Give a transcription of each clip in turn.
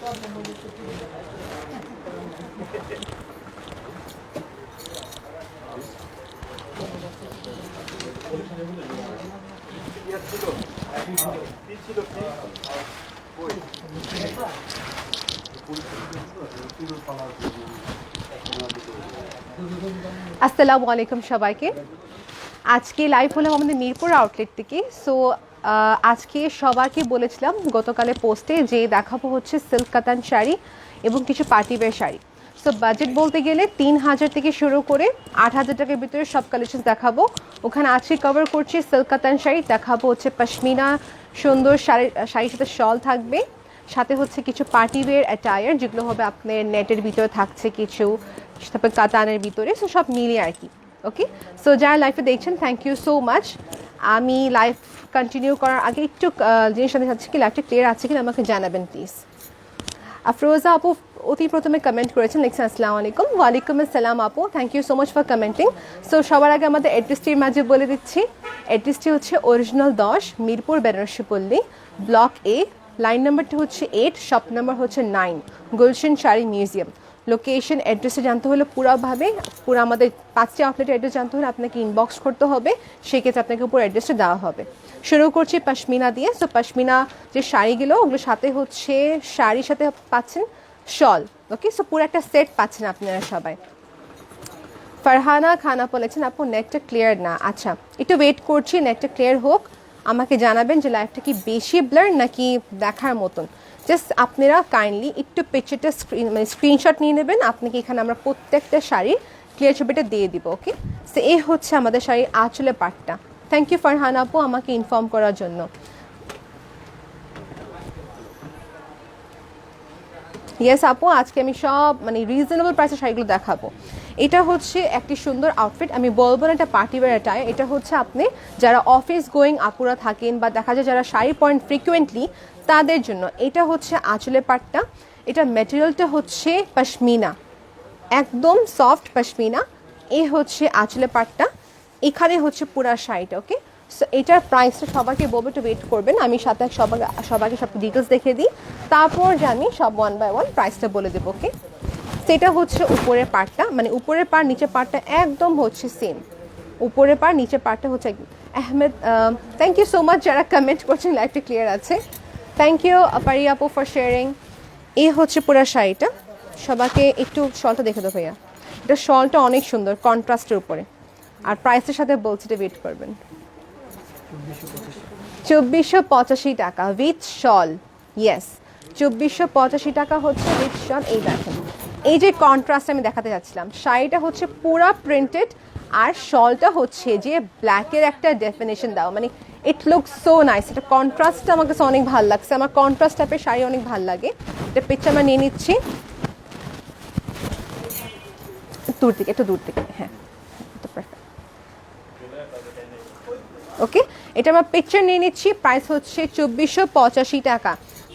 আসসালামু আলাইকুম সবাইকে। আজকে লাইভ হলাম আমাদের মিরপুর আউটলেট থেকে। সো আজকে সবাইকে বলেছিলাম গতকালের পোস্টে যে দেখাবো হচ্ছে সিল্ক কাতান শাড়ি এবং কিছু পার্টিওয়্যার শাড়ি। সো বাজেট বলতে গেলে 3000 থেকে শুরু করে 8000 টাকার ভিতরে সব কালেকশন দেখাবো। ওখানে আজকে কভার করছি সিল্ক কাতান শাড়ি, দেখাবো হচ্ছে পশমিনা সুন্দর শাড়ির সাথে শল থাকবে, সাথে হচ্ছে কিছু পার্টিওয়্যার অ্যাটায়ার যেগুলো হবে আপনার নেটের ভিতরে থাকছে কিছু, তারপর কাতানের ভিতরে, সো সব মিলিয়ে আর কি। ওকে, সো যারা লাইভে দেখছেন থ্যাংক ইউ সো মাচ। আমি লাইভ কন্টিনিউ করার আগে একটু জিনিস জানতে চাচ্ছি কি লাইভটা ক্লিয়ার আছে কিনা আমাকে জানাবেন প্লিজ। আফরোজা আপু অতি প্রথমে কমেন্ট করেছেন, লিখছেন আসসালামু আলাইকুম। ওয়ালাইকুম আসসালাম আপু, thank you so much for commenting. So সবার আগে আমাদের অ্যাড্রেসটির মাঝে বলে দিচ্ছি। অ্যাড্রেসটি হচ্ছে অরিজিনাল 10 মিরপুর বেনারসি পল্লী, ব্লক এ, লাইন নাম্বারটি হচ্ছে 8, শপ নাম্বার হচ্ছে 9, গুলশান শাড়ি মিউজিয়াম। লোকেশন অ্যাড্রেসে জানতে হলে পুরো আমাদের 5টি আউটলেটের অ্যাড্রেস জানতে হলে আপনাকে ইনবক্স করতে হবে, সেক্ষেত্রে আপনাকে পুরো অ্যাড্রেসটা দেওয়া হবে। শুরু করছি পশমিনা দিয়ে। সো পশমিনা যে শাড়িগুলো ওগুলোর সাথে হচ্ছে শাড়ির সাথে পাচ্ছেন শল। ওকে, সো পুরো একটা সেট পাচ্ছেন আপনারা সবাই। ফারহানা খানা বলেছেন আপু নেটটা ক্লিয়ার না। আচ্ছা, একটু ওয়েট করছি, নেটটা ক্লিয়ার হোক, আমাকে জানাবেন যে লাইভটা কি বেশি ব্লার নাকি দেখার মতন। জাস্ট আপনারা কাইন্ডলি একটু পিকচারটা স্ক্রিনশট নিয়ে নেবেন, আপনাকে এখানে আমরা প্রত্যেকটা শাড়ির ক্লিয়ার ছবিটা দিয়ে দিব। ওকে, সো এই হচ্ছে আমাদের শাড়ির আঁচলের পাটটা। থ্যাংক ইউ ফারহানা আপু আমাকে ইনফর্ম করার জন্য। ইয়েস আপু, আজকে আমি সব রিজনেবল প্রাইসের শাড়িগুলো দেখাবো। এটা হচ্ছে একটি সুন্দর আউটফিট, আমি বলবো না এটা পার্টিওয়্যার অ্যাটায়ার। এটা হচ্ছে আপনি যারা অফিস গোয়িং আপুরা থাকেন বা দেখা যায় যারা শাড়ি পরেন ফ্রিকুয়েন্টলি তাদের জন্য। এটা হচ্ছে আঁচলের পাটটা, এটা ম্যাটেরিয়ালটা হচ্ছে পশমিনা, একদম সফট পশমিনা। এই হচ্ছে আঁচলের পাটটা, এখানে হচ্ছে পুরা শাড়িটা। ওকে, সো এটার প্রাইসটা সবাইকে বলবো, একটু ওয়েট করবেন, আমি সাথে সবাইকে সব ডিটেলস দেখিয়ে দিই, তারপর আমি সব 1 বাই 1 প্রাইসটা বলে দেবো। ওকে, সেটা হচ্ছে উপরের পার্টটা, উপরের পার্ট নিচের পার্টটা একদম হচ্ছে সেম। উপরের পার্ট নিচের পার্টটা হচ্ছে Ahmed, thank you so much যারা কমেন্ট করছেন, লাইভটা ক্লিয়ার আছে। থ্যাংক ইউ পারি আপু ফর শেয়ারিং। এই হচ্ছে পুরো শাড়িটা, সবাইকে একটু শলটা দেখে দেবো ভাইয়া। এটা শলটা অনেক সুন্দর কন্ট্রাস্টের উপরে, আর প্রাইসের সাথে বলছি এটা ওয়েট করবেন। 2485 টাকা উইথ শল। ইয়েস, 2485 টাকা হচ্ছে উইথ শল। এই দেখেন, এই যে কন্ট্রাস্ট আমি দেখাতে যাচ্ছিলাম, শাড়িটা হচ্ছে পুরা প্রিন্টেড আর শলটা হচ্ছে যে ব্ল্যাকের একটা ডেফিনেশন দাও, ইট লুক সো নাইস। এটা কন্ট্রাস্টটা আমার কাছে অনেক ভালো লাগছে, আমার কন্ট্রাস্ট টাইপের শাড়ি অনেক ভালো লাগে। এটা পিকচার আমরা নিয়ে নিচ্ছি একটু দূর থেকে, হ্যাঁ। ওকে, এটা আমরা পিকচার নিয়ে নিচ্ছি। প্রাইস হচ্ছে 2485 টাকা,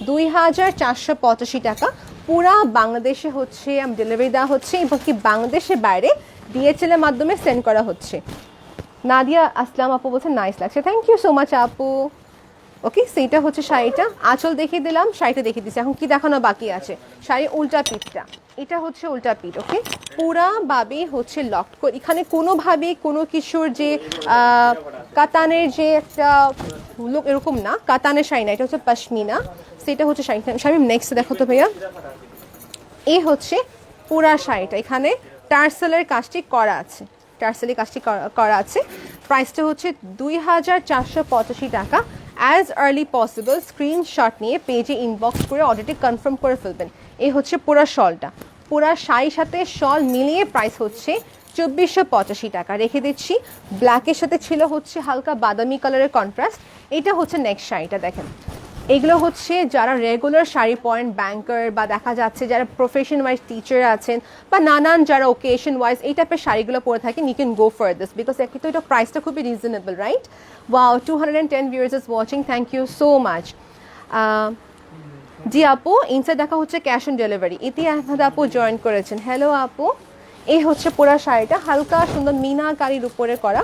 2485 টাকা। পুরা বাংলাদেশে হচ্ছে ডেলিভারি দেওয়া হচ্ছে, এবং কি বাংলাদেশের বাইরে DHL এর মাধ্যমে সেন্ড করা হচ্ছে। নাদিয়া আসলাম আপু বলছে নাইস লাগছে, থ্যাংক ইউ সো মাচ আপু। ওকে, সেইটা হচ্ছে শাড়িটা, আঁচল দেখিয়ে দিলাম, শাড়িটা দেখিয়ে দিচ্ছি। এখন কি দেখানো বাকি আছে, শাড়ির উল্টা পিঠটা, এটা হচ্ছে উল্টা পিঠ। ওকে, পুরাভাবে হচ্ছে লক করে, এখানে কোনোভাবে কোনো কিছুর যে কাতানের যে একটা লুক এরকম না, কাতানের শাড়ি না, এটা হচ্ছে পশমিনা। সেটা হচ্ছে শাড়ি। নেক্সট দেখো তো ভাইয়া, এই হচ্ছে পুরা শাড়িটা, এখানে টার্সেলের কাজটি করা আছে, টার্সেলের কাজটি করা আছে। প্রাইসটা হচ্ছে 2485 টাকা। অ্যাজ আর্লি পসিবল স্ক্রিনশট নিয়ে পেজে ইনবক্স করে অর্ডারটি কনফার্ম করে ফেলবেন। এই হচ্ছে পুরা শলটা, পুরা শাড়ির সাথে শল মিলিয়ে প্রাইস হচ্ছে 2485 টাকা। রেখে দিচ্ছি। ব্ল্যাকের সাথে ছিল হচ্ছে হালকা বাদামি কালারের কন্ট্রাস্ট। এটা হচ্ছে নেক্সট শাড়িটা, দেখেন এগুলো হচ্ছে যারা রেগুলার শাড়ি পরেন, ব্যাংকার বা দেখা যাচ্ছে যারা প্রফেশন ওয়াইজ টিচার আছেন বা নানান যারা ওকেশন ওয়াইজ এই টাইপের শাড়িগুলো পরে থাকেন, you can go for this because একটু এটা প্রাইসটা খুবই reasonable, right? Wow, 210 viewers is watching, thank you so much. জি আপু, ইনসাইড দেখা হচ্ছে ক্যাশ অন ডেলিভারি। ইতি আহমেদ আপু জয়েন করেছেন, হ্যালো আপু। এই হচ্ছে পুরা শাড়িটা, হালকা সুন্দর মিনাকারির উপরে করা।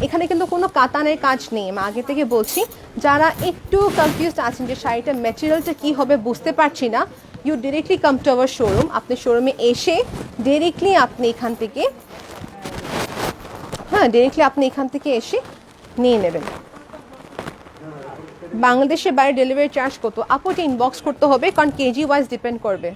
এখানে কিন্তু কোনো কাতানের কাজ নেই, আমি আগে থেকে বলছি। যারা একটু কনফিউজড আছেন যে শাড়িটা ম্যাটেরিয়ালটা কী হবে বুঝতে পারছি না, you directly come to our showroom, আপনি শোরুমে এসে ডিরেক্টলি আপনি এখান থেকে, হ্যাঁ ডিরেক্টলি আপনি এখান থেকে এসে নিয়ে নেবেন। বাংলাদেশের বাইরে ডেলিভারি চার্জ কত আপু? এটা ইনবক্স করতে হবে, কারণ কেজি ওয়াইজ ডিপেন্ড করবে।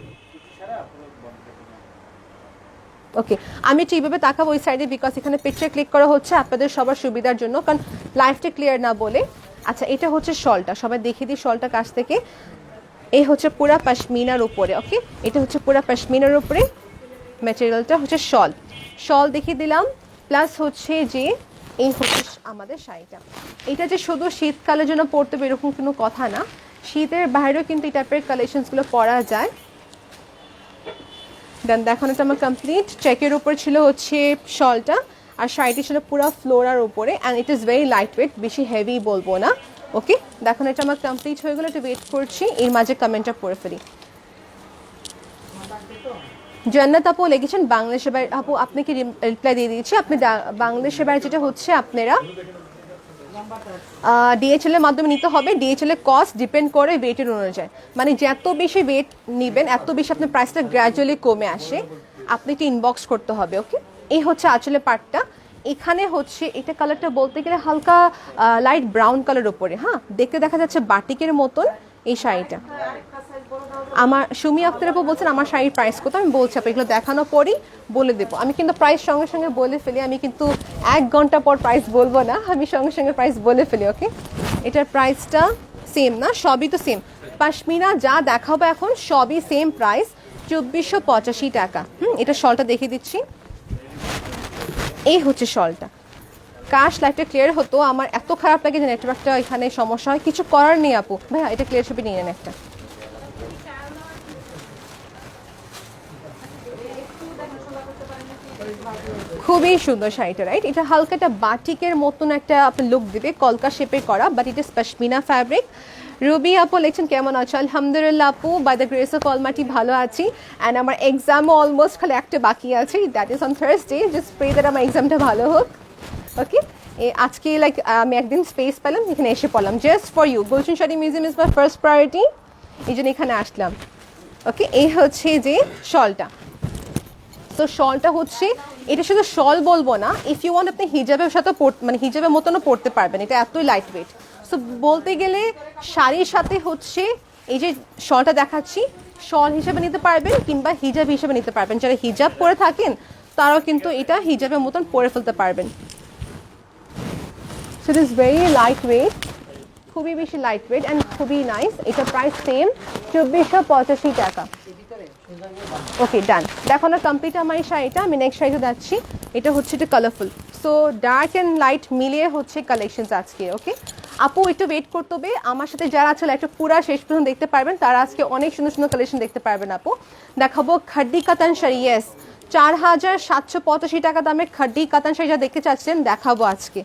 ওকে, আমি একটু এইভাবে তাকাবো ওই সাইডে, বিকজ এখানে পিকচার ক্লিক করা হচ্ছে আপনাদের সবার সুবিধার জন্য, কারণ লাইফটা ক্লিয়ার না বলে। আচ্ছা, এটা হচ্ছে শলটা, সবাই দেখিয়ে দিই শলটা কাছ থেকে। এই হচ্ছে পুরা পশমিনার উপরে, ওকে এটা হচ্ছে পুরা পশমিনার উপরে ম্যাটেরিয়ালটা হচ্ছে শল। শল দেখিয়ে দিলাম, প্লাস হচ্ছে যে এই হচ্ছে আমাদের শাড়িটা। এটা যে শুধু শীতকালের জন্য পরতে হবে এরকম কোনো কথা না, শীতের বাইরেও কিন্তু এই টাইপের কালেকশনসগুলো পরা যায়। দেন দেখানোটা আমার কমপ্লিট। চেকের উপর ছিল হচ্ছে শলটা, আর শাড়িটি ছিল পুরো ফ্লোরার উপরে, and it is very light weight, বেশি হেভি বলবো না। ওকে, দেখানোটা আমার কমপ্লিট হয়ে গেলো, একটু ওয়েট করছি, এর মাঝে কমেন্টটা পড়ে ফেলি। জান্নাত আপু লিখেছেন বাংলাদেশের বাইরে, আপু আপনি কি রিপ্লাই দিয়ে দিয়েছি। আপনি বাংলাদেশের বাইরে যেটা হচ্ছে আপনারা ডিএচএল এর মাধ্যমে নিতে হবে। ডিএচএল এর কস্ট ডিপেন্ড করে ওয়েটের অনুযায়ী, মানে যত বেশি ওয়েট নেবেন এত বেশি আপনার প্রাইসটা গ্র্যাজুয়ালি কমে আসে, আপনি একটু ইনবক্স করতে হবে। ওকে, এই হচ্ছে আঁচলের পার্টটা। এখানে হচ্ছে এটা কালারটা বলতে গেলে হালকা লাইট ব্রাউন কালার উপরে, হ্যাঁ দেখতে দেখা যাচ্ছে বাটিকের মতন এই শাড়িটা। আমার সুমি আক্তার আপু বলছেন আমার শাড়ির প্রাইস কত, আমি বলছি আপু এগুলো দেখানোর পরই বলে দেবো। আমি কিন্তু প্রাইস সঙ্গে সঙ্গে বলে ফেলি, আমি কিন্তু 1 ঘন্টা পর প্রাইস বলবো না, আমি সঙ্গে সঙ্গে প্রাইস বলে ফেলি। ওকে, এটার প্রাইসটা সেম না, সবই তো সেম। পশমিনা যা দেখাবো এখন সবই সেম প্রাইস, 2485 টাকা। এটা শলটা দেখিয়ে দিচ্ছি, এই হচ্ছে শলটা। কাশ লাইটটা ক্লিয়ার হতো, আমার এত খারাপ লাগে যে নেটওয়ার্কটা এখানে সমস্যা হয়, কিছু করার নেই আপু। ভাইয়া এটা ক্লিয়ার ছবি নিয়ে নেন একটা। খুবই সুন্দর শাড়িটা, রাইট? এটা হালকা একটা বাটিকের মতন একটা আপনার লুক দিবে, কলকা শেপে করা, বাট এটা পশমিনা ফ্যাব্রিক। রুবি আপু লিখছেন কেমন আছো? আলহামদুলিল্লাহ আপু, by the grace of almighty ভালো আছি, অ্যান্ড আমার এক্সামও অলমোস্ট খালি একটা বাকি আছে, that is on Thursday. Just pray that আমার এক্সামটা ভালো হোক। ওকে, আজকে লাইক আমি একদিন স্পেস পেলাম, এখানে এসে পড়লাম just for you. Gulshan sari museum is my first priority, এই জন্য এখানে আসলাম। ওকে, এই হচ্ছে যে শলটা। তো শলটা হচ্ছে, এটা শুধু শল বলবো না, ইফ ইউ ওয়ান্ট আপনি হিজাবের সাথে মানে হিজাবের মতনও পড়তে পারবেন, এটা এতই লাইট ওয়েট। সো বলতে গেলে শাড়ির সাথে হচ্ছে এই যে শলটা দেখাচ্ছি, শল হিসেবে নিতে পারবেন কিংবা হিজাব হিসেবে নিতে পারবেন। যারা হিজাব পরে থাকেন তারাও কিন্তু এটা হিজাবের মতন পরে ফেলতে পারবেন। So it is very light weight, খুবই বেশি লাইট ওয়েট অ্যান্ড খুবই নাইস। এটা প্রাইস সেম 2485 টাকা। ওকে ডান, দেখো না কমপ্লিট আমার এই শাড়িটা। আমি নেক্সট শাড়িতে যাচ্ছি, এটা হচ্ছে এটা colourful, so dark and light মিলিয়ে হচ্ছে কালেকশনস আজকে। ওকে আপু একটু ওয়েট করতে হবে, আমার সাথে যারা আছে একটা পুরা শেষ পর্যন্ত দেখতে পারবেন, তারা আজকে অনেক সুন্দর সুন্দর কালেকশন দেখতে পারবেন। আপু দেখাবো খাড্ডি কাতান শাড়ি, ইয়েস 4785 টাকা দামের খাড্ডি কাতান শাড়ি যা দেখতে চাচ্ছেন দেখাবো আজকে।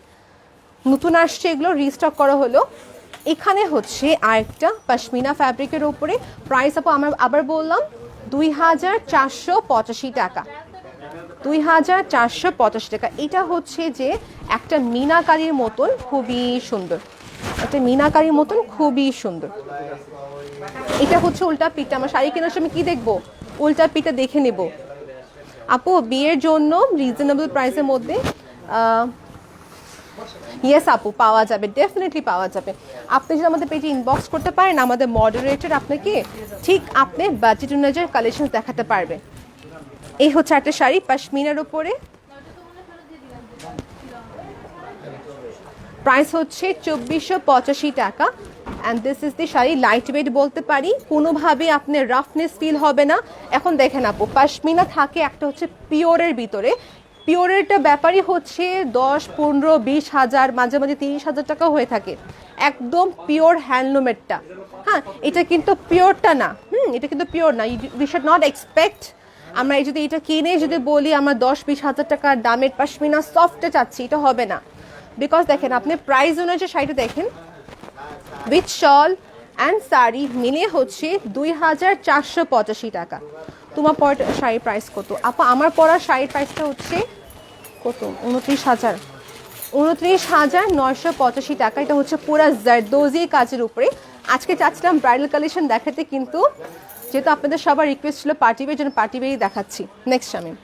নতুন আসছে এগুলো, রিস্টক করা হলো। এখানে হচ্ছে আরেকটা পশমিনা ফ্যাব্রিকের উপরে, প্রাইস আপু আমার আবার বললাম 2485 টাকা, 2485 টাকা। এটা হচ্ছে যে একটা মিনাকারির মতন খুবই সুন্দর, একটা মিনাকারির মতন খুবই সুন্দর। এটা হচ্ছে উল্টা পিঠটা, আমার শাড়ি কেনার সময় কি দেখবো, উল্টা পিঠটা দেখে নেব। আপু বিয়ের জন্য রিজনেবল প্রাইসের মধ্যে ইয়েস আপু পাওয়া যাবে, ডেফিনেটলি পাওয়া যাবে। আপনি যদি আমাদের পেজে ইনবক্স করতে পারেন, আমাদের মডারেটর আপনাকে ঠিক আপনি বাজেট অনুযায়ী কালেকশন দেখাতে পারবে। এই হচ্ছে একটা শাড়ি পশমিনার উপরে, প্রাইস হচ্ছে 2485 টাকা, and this is the sari. Light weight বলতে পারি, কোনোভাবে আপনার রাফনেস ফিল হবে না। এখন দেখেন আপু, পশমিনা থাকে একটা হচ্ছে পিওরের ভিতরে, পিওরেরটা ব্যাপারই হচ্ছে 10, 15, 20 হাজার, মাঝে মাঝে 30,000 টাকা হয়ে থাকে, একদম পিওর হ্যান্ডলুমেরটা। হ্যাঁ এটা কিন্তু পিওরটা না, এটা কিন্তু পিওর না। উই শুড নট এক্সপেক্ট আমরা এই যদি এটা কিনে যদি বলি আমরা 10-20 হাজার টাকার দামের পশমিনা সফটে চাচ্ছি, এটা হবে না। বিকজ দেখেন আপনি প্রাইস অনুযায়ী শাড়িটা দেখেন, উইথ শল অ্যান্ড শাড়ি মিলিয়ে হচ্ছে 2485 টাকা। তোমার পর শাড়ির প্রাইস কত আপা? আমার পরার শাড়ির প্রাইসটা হচ্ছে কত, 29,985 টাকা। এটা হচ্ছে পুরো জারদোজি কাজের উপরে। আজকে চাচ্ছিলাম ব্রাইডাল কালেকশন দেখাতে, কিন্তু যেহেতু আপনাদের সবার রিকোয়েস্ট ছিল পার্টি ওয়্যার, জন্য পার্টি ওয়্যারই দেখাচ্ছি। নেক্সট শামিম।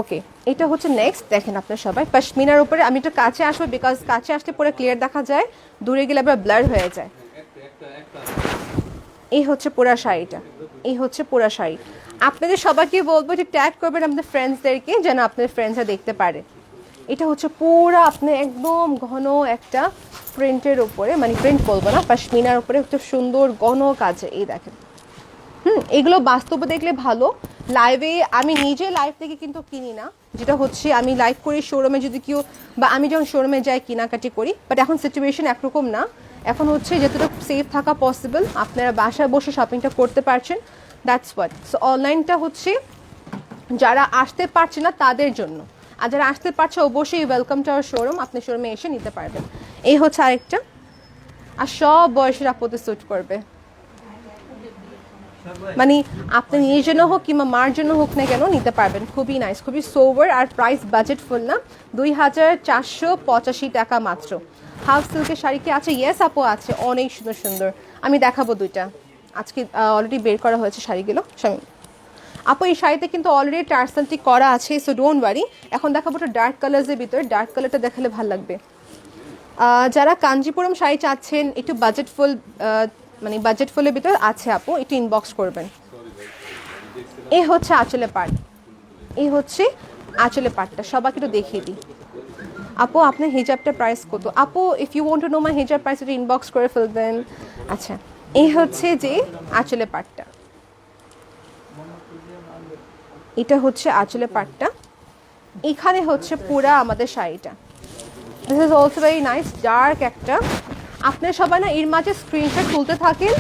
ওকে, এটা হচ্ছে নেক্সট। দেখেন আপনার সবাই পশমিনার উপরে, আমি একটু কাছে আসবো বিকজ কাছে আসলে পরে ক্লিয়ার দেখা যায়, দূরে গেলে আবার ব্লার হয়ে যায়। এই হচ্ছে পুরা শাড়িটা, এই হচ্ছে পুরা শাড়ি। আপনাদের সবাইকে বলবো যে ট্যাগ করবেন আপনাদের ফ্রেন্ডসদেরকে, যেন আপনাদের ফ্রেন্ডসরা দেখতে পারে। এটা হচ্ছে পুরা আপনি একদম ঘন একটা প্রিন্টের উপরে, মানে প্রিন্ট বলবো না, পশমিনার উপরে খুব সুন্দর ঘন কাজে। এই দেখেন, এগুলো বাস্তবে দেখলে ভালো, লাইভে আমি নিজে লাইভ থেকে কিন্তু কিনি না, যেটা হচ্ছে আমি লাইভ করি শোরুমে যদি কেউ, বা আমি যখন শোরুমে যাই কেনাকাটি করি, বাট এখন সিচুয়েশন একরকম না। এখন হচ্ছে যতটুকু সেফ থাকা পসিবল, আপনারা বাসায় বসে শপিংটা করতে পারছেন, দ্যাটস হোয়াট। সো অনলাইনটা হচ্ছে যারা আসতে পারছে না তাদের জন্য, আর যারা আসতে পারছে অবশ্যই ওয়েলকাম টু আওয়ার শোরুম, আপনি শোরুমে এসে নিতে পারবেন। এই হচ্ছে আরেকটা, আর সব বয়সের আপদে স্যুট করবে, মানে আপনি নিজের জন্য হোক কিংবা মার জন্য হোক না কেন নিতে পারবেন। খুবই নাইস, খুবই সোভার, আর প্রাইস বাজেটফুল না, 2485 টাকা মাত্র। হাফ সিল্কের শাড়ি কি আছে? ইয়েস আপু আছে, অনেক সুন্দর সুন্দর। আমি দেখাবো দুইটা, আজকে অলরেডি বের করা হয়েছে শাড়িগুলো। শামিম আপু এই শাড়িতে কিন্তু অলরেডি টার্সেলটি করা আছে, সো ডোন্ট ওয়ারি। এখন দেখাবো একটা ডার্ক কালার্সের ভিতরে, ডার্ক কালারটা দেখালে ভালো লাগবে। যারা কাঞ্জিপুরম শাড়ি চাচ্ছেন একটু বাজেটফুল, মানে বাজেটফুলের ভিতর আছে আপু, একটু ইনবক্স করবেন। এই হচ্ছে আঁচলে পাট, এই হচ্ছে আঁচলে পাটটা, সবাইকে একটু দেখিয়ে দিই। আপু আপনার হিজাবটা প্রাইস কত? আপু if you want to know my hijab price, একটু ইনবক্স করে ফেলবেন। আচ্ছা, এই হচ্ছে যে আঁচলে পাটটা, এটা হচ্ছে আঁচলে পাটটা, এখানে হচ্ছে পুরা আমাদের শাড়িটা। This is also very nice, dark একটা। আপনার সবাই না এর মাঝে স্ক্রিনশট তুলতে থাকেন,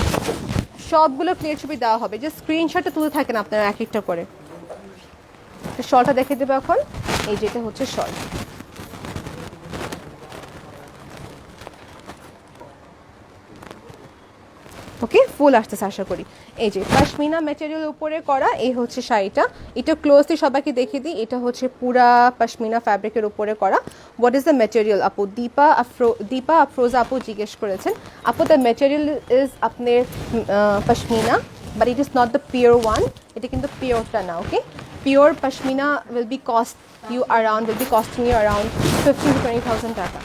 সবগুলো ক্লিয়ার ছবি দেওয়া হবে, যে স্ক্রিনশটটা তুলতে থাকেন আপনারা এক একটা করে। শলটা দেখে দেবো এখন, এই যেটা হচ্ছে শল। ওকে, ফুল আসতেছে আশা করি। এই যে পশমিনা ম্যাটেরিয়াল উপরে করা, এই হচ্ছে শাড়িটা। এটা ক্লোজলি সবাইকে দেখিয়ে দিই, এটা হচ্ছে পুরা পশমিনা ফ্যাব্রিকের উপরে করা। হোয়াট ইজ দ্য ম্যাটেরিয়াল আপু? দীপা আফরোজা আপু জিজ্ঞেস করেছেন। আপু দ্য ম্যাটেরিয়াল ইজ আপনার pashmina, but it is not the pure one, এটা কিন্তু পিওরটা না। Okay, pure pashmina will be costing you around 15,000 to 20,000 taka.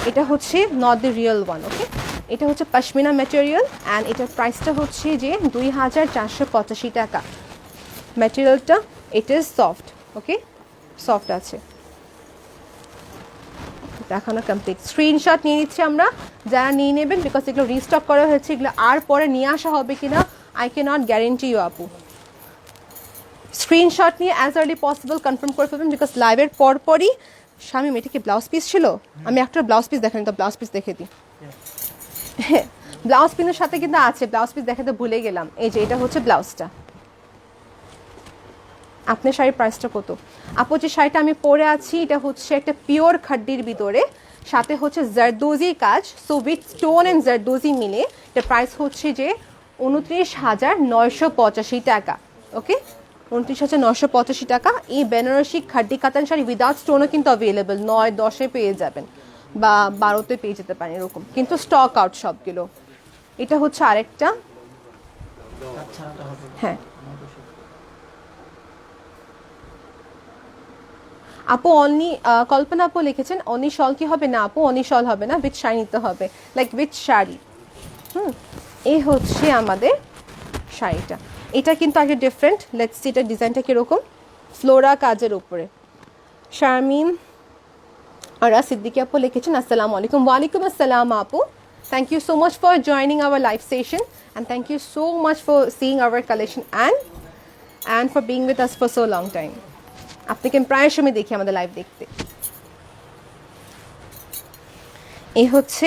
এটা হচ্ছে not the real one. Okay, এটা হচ্ছে পশমিনা ম্যাটেরিয়াল অ্যান্ড এটার প্রাইসটা হচ্ছে যে 2485 টাকা। ম্যাটেরিয়ালটা এটা সফট, ওকে সফট আছে। দেখানো কমপ্লিট, স্ক্রিনশট নিয়ে নিচ্ছি আমরা, যারা নিয়ে নেবেন, বিকজ এগুলো রিস্টক করা হয়েছে, এগুলো আর পরে নিয়ে আসা হবে কিনা I can not guarantee you আপু। স্ক্রিনশট নিয়ে অ্যাজ আর্লি পসিবল কনফার্ম করে ফেলবেন, বিকজ লাইভের পরপরই। শামিম এটা কি ব্লাউজ পিস ছিল? আমি একটা ব্লাউজ পিস দেখানি, তো ব্লাউজ পিস দেখে দিই। ব্লাউজ পিনের সাথে কিন্তু আছে, ব্লাউজ পিস দেখাতে ভুলে গেলাম। এই যে এটা হচ্ছে ব্লাউজটা। আপনার শাড়ির প্রাইসটা কত আপু? যে শাড়িটা আমি পরে আছি এটা হচ্ছে একটা পিওর খাড্ডির ভিতরে, সাথে হচ্ছে জারদোজি কাজ, so with stone and zardozi মিলে এটা প্রাইস হচ্ছে যে 29,985 টাকা। ওকে, 29,985 টাকা। এই বেনারসি খাড্ডি কাতান শাড়ি উইদাউট স্টোনও কিন্তু অ্যাভেলেবেল, 9-10-এ পেয়ে যাবেন, বা 12-তে পেয়ে যেতে পারেন এরকম, কিন্তু স্টক আউট সবগুলো। এটা হচ্ছে আরেকটা, হ্যাঁ আপু অনলি কল্পনা আপু লিখেছেন অনলি শল কি হবে? না আপু অনলি শল হবে না, উইথ শাড়ি নিতে হবে, লাইক উইথ শাড়ি। এই হচ্ছে আমাদের শাড়িটা, এটা কিন্তু আগে ডিফারেন্ট। লেটস সি এটা ডিজাইনটা কীরকম, ফ্লোরা কাজের উপরে। শারমিন আর সিদ্দিকি আপু লিখেছেন আসসালামু আলাইকুম। ওয়ালাইকুম আসসালাম আপু, thank you so much for joining our live session and thank you so much for seeing our collection and for being with us for so long time. আপনাকে প্রায় সময় দেখি আমাদের লাইভ দেখতে। এই হচ্ছে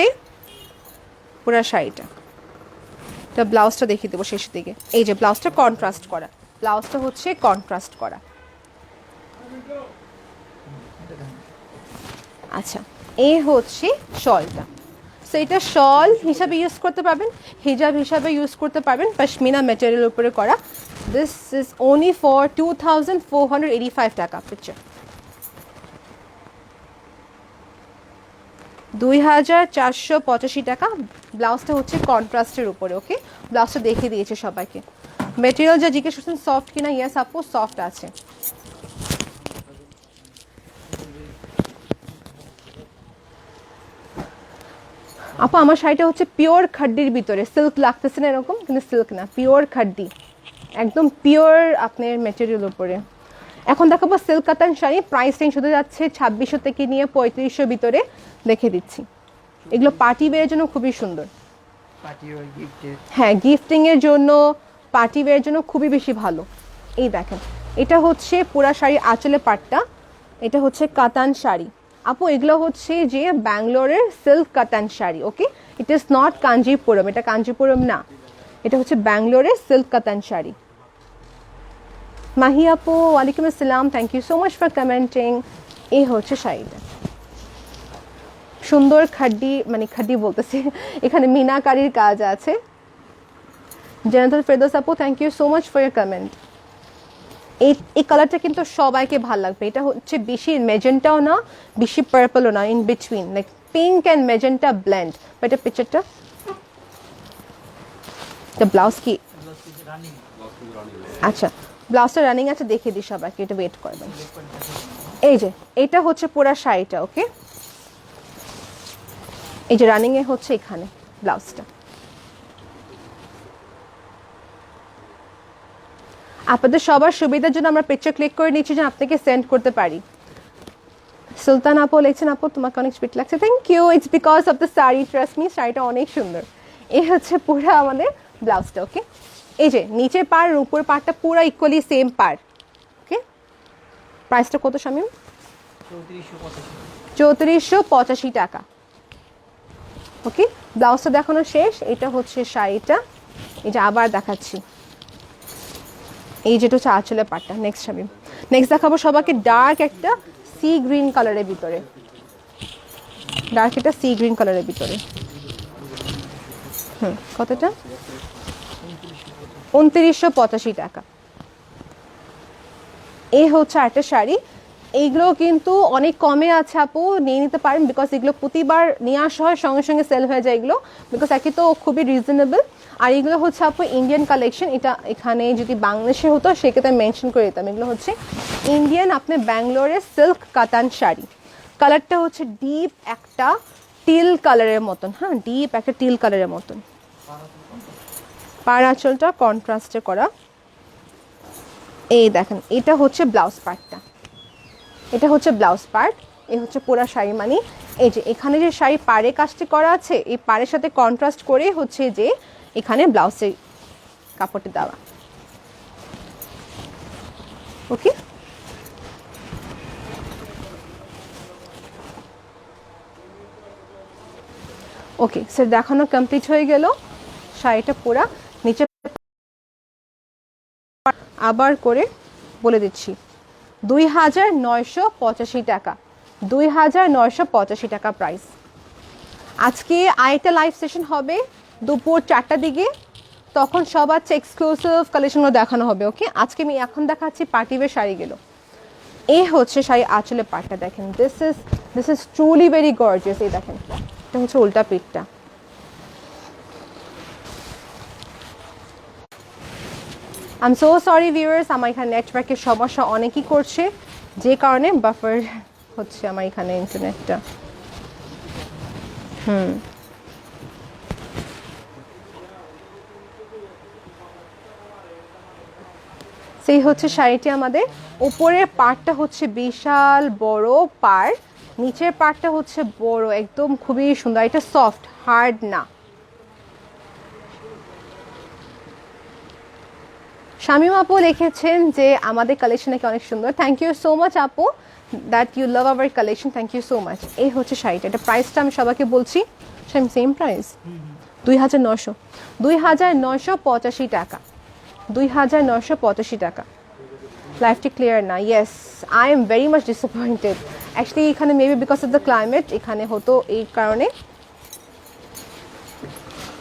পুরা শাড়িটা, তো ব্লাউজটা দেখিয়ে দেবো শেষের দিকে। এই যে ব্লাউজটা কন্ট্রাস্ট করা, ব্লাউজটা হচ্ছে কন্ট্রাস্ট করা। আচ্ছা, এই হচ্ছে শলটা, সো এটা শল হিসাবে ইউজ করতে পারবেন, হিজাব হিসাবে ইউজ করতে পারবেন, পশমিনা ম্যাটেরিয়াল উপরে করা। দিস ইজ ওনলি ফর 2,485 টাকা পিকচার। 2485 টাকা। ব্লাউজটা হচ্ছে কন্ট্রাস্টের উপরে। ওকে, ব্লাউজটা দেখিয়ে দিয়েছে সবাইকে। মেটেরিয়াল যা জিজ্ঞেস করছেন সফট কিনা, ইয়েস আপু সফট আছে। আপু আমার শাড়িটা হচ্ছে পিওর খাড্ডির ভিতরে, সিল্ক লাগতেছে না এরকম, কিন্তু সিল্ক না, পিওর খাড্ডি, একদম পিওর আপনার মেটেরিয়াল উপরে। এখন দেখাবো সিল্ক কাতান শাড়ি, প্রাইস রেঞ্জ হতে যাচ্ছে 2600 থেকে নিয়ে 3500 ভিতরে দেখে দিচ্ছি। এগুলো পার্টি ওয়্যারের জন্য খুবই সুন্দর, হ্যাঁ গিফটিং এর জন্য, পার্টি ওয়্যারের জন্য খুবই বেশি ভালো। এই দেখেন, এটা হচ্ছে পুরা শাড়ি আঁচলে পাটটা, এটা হচ্ছে কাতান শাড়ি। আপু এগুলো হচ্ছে যে ব্যাঙ্গালোরের সিল্ক কাতান শাড়ি। ওকে, ইট ইজ নট কাঞ্জিপুরম, এটা কাঞ্জিপুরম না, এটা হচ্ছে ব্যাঙ্গালোরের সিল্ক কাতান শাড়ি। মাহি আপু ওয়ালাইকুম আসসালাম, thank you so much for commenting. এই হচ্ছে শাড়িটা, সুন্দর খাড্ডি, মানে খাড্ডি বলতেছি, এখানে মিনাকারির কাজ আছে। জেনারেল ফেরদৌস আপু thank you so much for your comment. এই কালারটা কিন্তু সবাইকে ভালো লাগবে। এটা হচ্ছে বেশি মেজেন্টাও না, বেশি পার্পলও না, in between, like pink and magenta blend. এটা পিকচারটা, ব্লাউজ কি, আচ্ছা ব্লাউজটা রানিং আছে, দেখিয়ে দিই সবাইকে, এটা ওয়েট করবেন। এই যে এটা হচ্ছে পুরা শাড়িটা। ওকে, এই যে রানিং এ হচ্ছে এখানে ব্লাউজটা। আপনাদের সবার সুবিধার জন্য আমরা পিকচার ক্লিক করে নিচ্ছি যেন আপনাকে সেন্ড করতে পারি। সুলতান আপু লিখছেন আপু তোমাকে অনেক সুইট লাগছে, thank you, it's because of the sari, trust me শাড়িটা অনেক সুন্দর। এই হচ্ছে পুরো আমাদের ব্লাউজটা। ওকে, এই যে নিচের পাড় আর উপর পাড়টা পুরো ইকুয়ালি সেম পাড়। ওকে, প্রাইসটা কত শামিম? 3485 টাকা। ওকে, ব্লাউজটা দেখানো শেষ, এটা হচ্ছে শাড়িটা, এই যে আবার দেখাচ্ছি, এই যেটা হচ্ছে আঁচলের পাটটা। নেক্সট শামিম, নেক্সট দেখাবো সবাইকে ডার্ক একটা সি গ্রিন কালারের ভিতরে, ডার্ক একটা সি গ্রিন কালারের ভিতরে। কতটা? 2985 টাকা। এই হচ্ছে একটা শাড়ি, এইগুলো কিন্তু অনেক কমে আছে আপু, নিয়ে নিতে পারেন, বিকজ এগুলো প্রতিবার নিয়ে আসা হয়, সঙ্গে সঙ্গে সেল হয়ে যায় এগুলো, বিকজ একে তো খুবই রিজনেবল। আর এগুলো হচ্ছে আপু ইন্ডিয়ান কালেকশন, এটা এখানে যদি বাংলাদেশে হতো সেক্ষেত্রে মেনশন করে দিতাম। এগুলো হচ্ছে ইন্ডিয়ান আপনার ব্যাঙ্গালোরের সিল্ক কাতান শাড়ি। কালারটা হচ্ছে ডিপ একটা টিল কালারের মতন, হ্যাঁ ডিপ একটা টিল কালারের মতন। পাড় আঁচলটা কন্ট্রাস্টে করা। এই দেখেন, এটা হচ্ছে ব্লাউজ পার্টটা, এটা হচ্ছে ব্লাউজ পার্ট, এই হচ্ছে পুরা শাড়ি। মানে এই যে এখানে যে শাড়ি পাড়ে কাজটি করা আছে, এই পাড়ের সাথে কন্ট্রাস্ট করে হচ্ছে যে এখানে ব্লাউজের কাপড়টি দেওয়া। ওকে, ওকে স্যার দেখানো কমপ্লিট হয়ে গেল। শাড়িটা পুরা নিচে আবার করে বলে দিচ্ছি, 2985 টাকা, 2985 টাকা প্রাইস। আজকে আরেকটা লাইভ সেশন হবে দুপুর 4টার দিকে, তখন সবার এক্সক্লুসিভ কালেকশনগুলো দেখানো হবে। ওকে, আজকে আমি এখন দেখাচ্ছি পার্টিওয়্যার শাড়িগুলো। এই হচ্ছে শাড়ি আঁচলের পাটটা, দেখেন this is truly very gorgeous. এই দেখেন, এটা হচ্ছে উল্টা পিঠটা। I am so sorry viewers, আমার এখানে নেটওয়ার্কের সমস্যা অনেকই করছে, যে কারণে বাফার হচ্ছে আমার এখানে ইন্টারনেটটা। সেই হচ্ছে শাড়িটি আমাদের। উপরের পাড়টা হচ্ছে বিশাল বড় পাড়, নিচের পাড়টা হচ্ছে বড়, একদম খুবই সুন্দর। এটা সফট, হার্ড না। শামিম আপু লিখেছেন যে আমাদের কালেকশন নাকি অনেক সুন্দর, থ্যাংক ইউ সো মাচ আপু, that you love our collection, thank you so much. এই হচ্ছে শাড়িটা, এটা প্রাইসটা আমি সবাইকে বলছি, সেম প্রাইস 2985 টাকা, 2985 টাকা। লাইফটি ক্লিয়ার না, yes I am very much disappointed actually. এখানে maybe because of the climate এখানে হতো এই কারণে।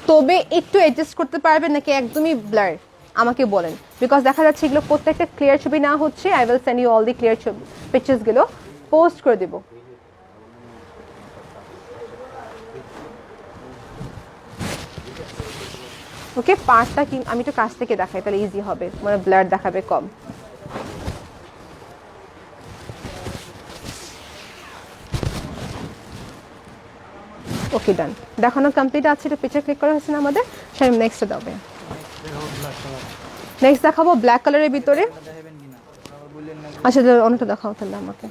তবে একটু অ্যাডজাস্ট করতে পারবেন নাকি একদমই ব্লার আমাকে বলেন, বিকজ দেখা যাচ্ছে এগুলো প্রত্যেকটা ক্লিয়ার ছবি না হচ্ছে। I will send you all the clear পিকচার্সগুলো পোস্ট করে দেবো। ওকে, পার্টটা কি আমি একটু কাছ থেকে দেখাই, তাহলে ইজি হবে, মানে ব্লার দেখাবে কম। ওকে ডান, দেখানো কমপ্লিট আছে, এটা পিকচার ক্লিক করা হয়েছে না আমাদের। শামিম নেক্সট দাও। নেক্সট দেখাবো ব্ল্যাক কালারের ভিতরে। আচ্ছা অন্যটা দেখাও তাহলে আমাকে।